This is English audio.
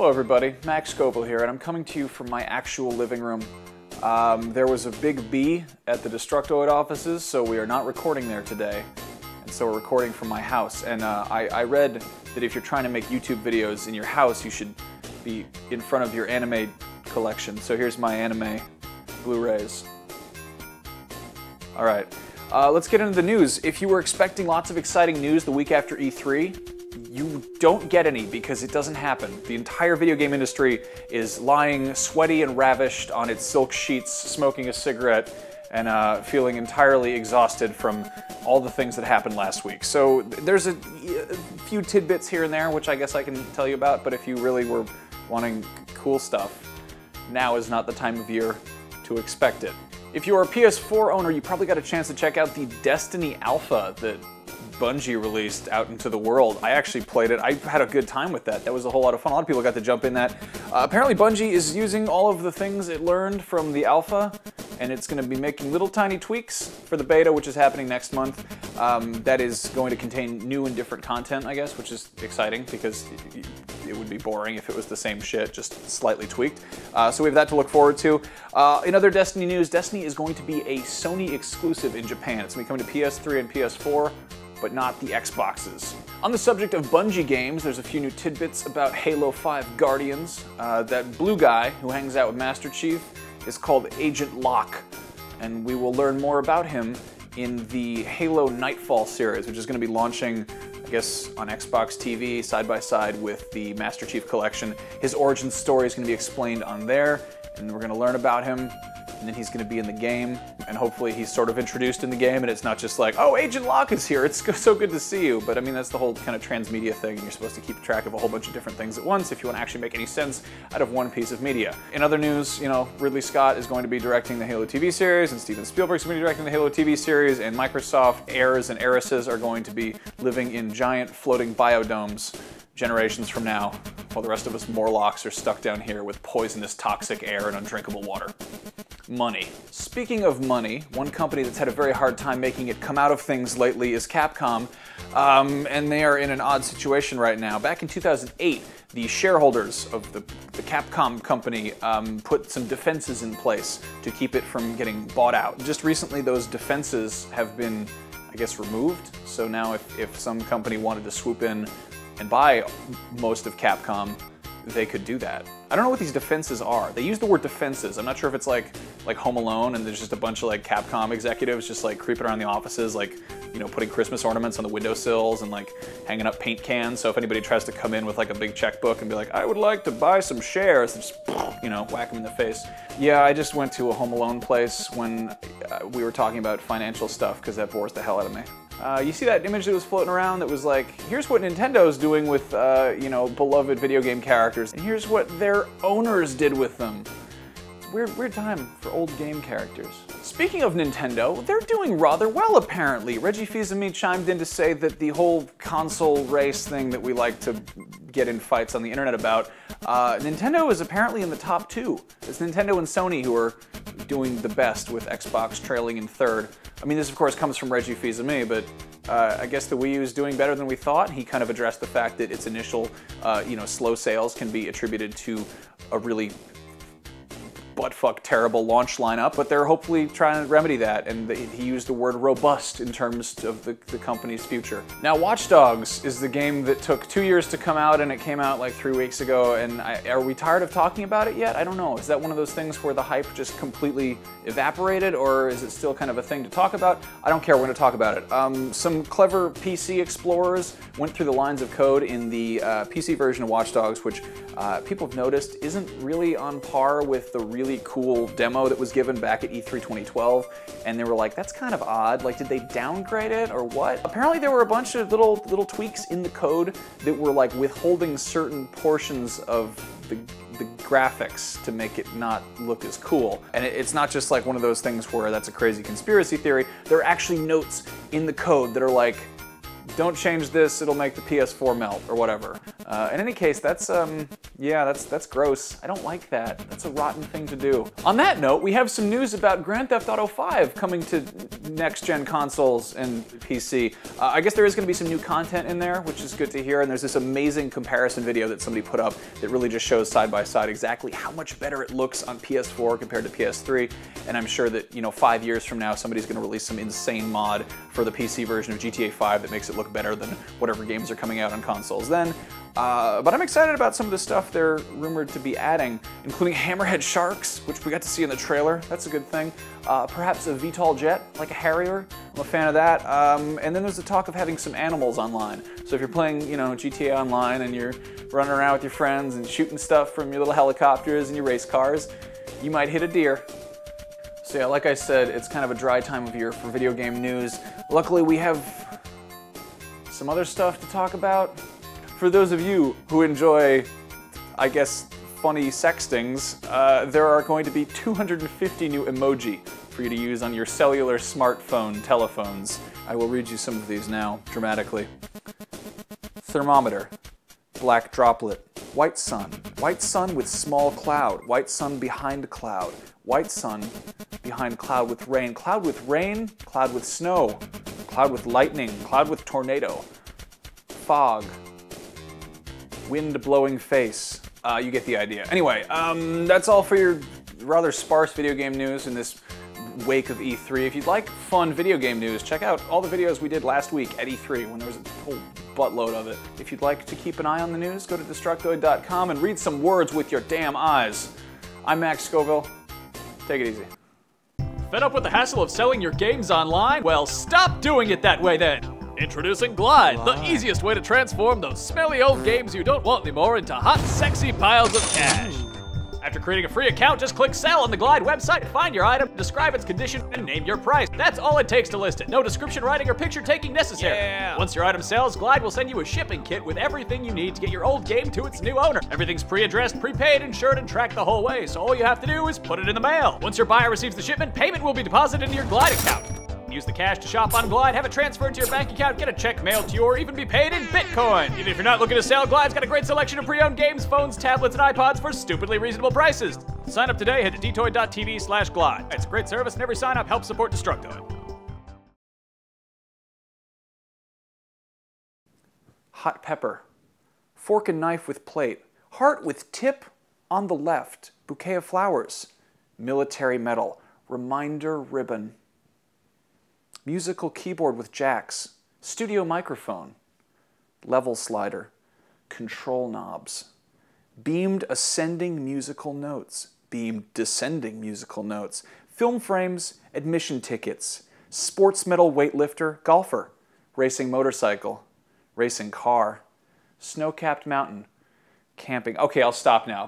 Hello everybody, Max Scoville here, and I'm coming to you from my actual living room. There was a big bee at the Destructoid offices, so we are not recording there today. And so we're recording from my house. And I read that if you're trying to make YouTube videos in your house, you should be in front of your anime collection. So here's my anime Blu-rays. Alright, let's get into the news. If you were expecting lots of exciting news the week after E3, you don't get any because it doesn't happen. The entire video game industry is lying sweaty and ravished on its silk sheets, smoking a cigarette, and feeling entirely exhausted from all the things that happened last week. So there's a few tidbits here and there, which I guess I can tell you about, but if you really were wanting cool stuff, now is not the time of year to expect it. If you're a PS4 owner, you probably got a chance to check out the Destiny Alpha that Bungie released out into the world. I actually played it. I had a good time with that. That was a whole lot of fun. A lot of people got to jump in that. Apparently Bungie is using all of the things it learned from the alpha, and it's going to be making little tiny tweaks for the beta, which is happening next month. That is going to contain new and different content, I guess, which is exciting because it would be boring if it was the same shit, just slightly tweaked. So we have that to look forward to. In other Destiny news, Destiny is going to be a Sony exclusive in Japan. It's going to be coming to PS3 and PS4. But not the Xboxes. On the subject of Bungie games, there's a few new tidbits about Halo 5 Guardians. That blue guy who hangs out with Master Chief is called Agent Locke, and we will learn more about him in the Halo Nightfall series, which is going to be launching, I guess, on Xbox TV side by side with the Master Chief Collection. His origin story is going to be explained on there, and we're going to learn about him. And then he's going to be in the game, and hopefully he's sort of introduced in the game, and it's not just like, oh, Agent Locke is here, it's so good to see you. But I mean, that's the whole kind of transmedia thing, and you're supposed to keep track of a whole bunch of different things at once if you want to actually make any sense out of one piece of media. In other news, you know, Ridley Scott is going to be directing the Halo TV series, and Steven Spielberg is going to be directing the Halo TV series, and Microsoft heirs and heiresses are going to be living in giant floating biodomes generations from now, while the rest of us Morlocks are stuck down here with poisonous toxic air and undrinkable water. Money. Speaking of money, one company that's had a very hard time making it come out of things lately is Capcom, and they are in an odd situation right now. Back in 2008, the shareholders of the Capcom company put some defenses in place to keep it from getting bought out. Just recently, those defenses have been, I guess, removed, so now if some company wanted to swoop in and buy most of Capcom, they could do that. I don't know what these defenses are. They use the word defenses. I'm not sure if it's like Home Alone and there's just a bunch of like Capcom executives just like creeping around the offices, like, you know, putting Christmas ornaments on the windowsills and like hanging up paint cans. So if anybody tries to come in with like a big checkbook and be like, I would like to buy some shares, they just, you know, whack them in the face. Yeah, I just went to a Home Alone place when we were talking about financial stuff because that bores the hell out of me. You see that image that was floating around that was like, here's what Nintendo's doing with, you know, beloved video game characters, and here's what their owners did with them. It's a weird time for old game characters. Speaking of Nintendo, they're doing rather well apparently. Reggie Fils-Aimé chimed in to say that the whole console race thing that we like to get in fights on the internet about, Nintendo is apparently in the top two. It's Nintendo and Sony who are doing the best, with Xbox trailing in third. I mean, this of course comes from Reggie Fils-Aimé, but I guess the Wii U is doing better than we thought. He kind of addressed the fact that its initial, you know, slow sales can be attributed to a really buttfuck terrible launch lineup, but they're hopefully trying to remedy that, and he used the word robust in terms of the company's future. Now, Watch Dogs is the game that took 2 years to come out, and it came out like 3 weeks ago, and are we tired of talking about it yet? I don't know. Is that one of those things where the hype just completely evaporated, or is it still kind of a thing to talk about? I don't care, we're going to talk about it. Some clever PC explorers went through the lines of code in the PC version of Watch Dogs, which people have noticed isn't really on par with the really cool demo that was given back at E3 2012, and they were like, that's kind of odd, like did they downgrade it or what? Apparently there were a bunch of little tweaks in the code that were like withholding certain portions of the graphics to make it not look as cool. And it's not just like one of those things where that's a crazy conspiracy theory. There are actually notes in the code that are like, don't change this, it'll make the PS4 melt, or whatever. In any case, that's gross. I don't like that. That's a rotten thing to do. On that note, we have some news about Grand Theft Auto 5 coming to next-gen consoles and PC. I guess there is going to be some new content in there, which is good to hear, and there's this amazing comparison video that somebody put up that really just shows side by side exactly how much better it looks on PS4 compared to PS3, and I'm sure that, 5 years from now, somebody's going to release some insane mod for the PC version of GTA 5 that makes it look better than whatever games are coming out on consoles then. But I'm excited about some of the stuff they're rumored to be adding, including hammerhead sharks, which we got to see in the trailer. That's a good thing. Perhaps a VTOL jet, like a Harrier. I'm a fan of that. And then there's the talk of having some animals online. So if you're playing, GTA Online and you're running around with your friends and shooting stuff from your little helicopters and your race cars, you might hit a deer. So yeah, like I said, it's kind of a dry time of year for video game news. Luckily, we have some other stuff to talk about. For those of you who enjoy, I guess, funny sextings, there are going to be 250 new emoji for you to use on your cellular smartphone telephones. I will read you some of these now, dramatically. Thermometer, black droplet, white sun with small cloud, white sun behind cloud, white sun behind cloud with rain, cloud with snow, cloud with lightning, cloud with tornado, fog, wind blowing face. You get the idea. Anyway, that's all for your rather sparse video game news in this wake of E3. If you'd like fun video game news, check out all the videos we did last week at E3 when there was a whole buttload of it. If you'd like to keep an eye on the news, go to Destructoid.com and read some words with your damn eyes. I'm Max Scoville. Take it easy. Fed up with the hassle of selling your games online? Well, stop doing it that way then! Introducing Glide, the easiest way to transform those smelly old games you don't want anymore into hot, sexy piles of cash. After creating a free account, just click Sell on the Glide website, find your item, describe its condition, and name your price. That's all it takes to list it. No description writing or picture taking necessary. Yeah. Once your item sells, Glide will send you a shipping kit with everything you need to get your old game to its new owner. Everything's pre-addressed, prepaid, insured, and tracked the whole way, so all you have to do is put it in the mail. Once your buyer receives the shipment, payment will be deposited into your Glide account. Use the cash to shop on Glide, have it transferred to your bank account, get a check mailed to you, or even be paid in Bitcoin. Even if you're not looking to sell, Glide's got a great selection of pre-owned games, phones, tablets, and iPods for stupidly reasonable prices. Sign up today, head to dtoid.tv/Glide. It's a great service, and every sign-up helps support Destructoid. Hot pepper. Fork and knife with plate. Heart with tip on the left. Bouquet of flowers. Military medal. Reminder ribbon. Musical keyboard with jacks, studio microphone, level slider, control knobs, beamed ascending musical notes, beamed descending musical notes, film frames, admission tickets, sports medal weightlifter, golfer, racing motorcycle, racing car, snow-capped mountain, camping. Okay, I'll stop now.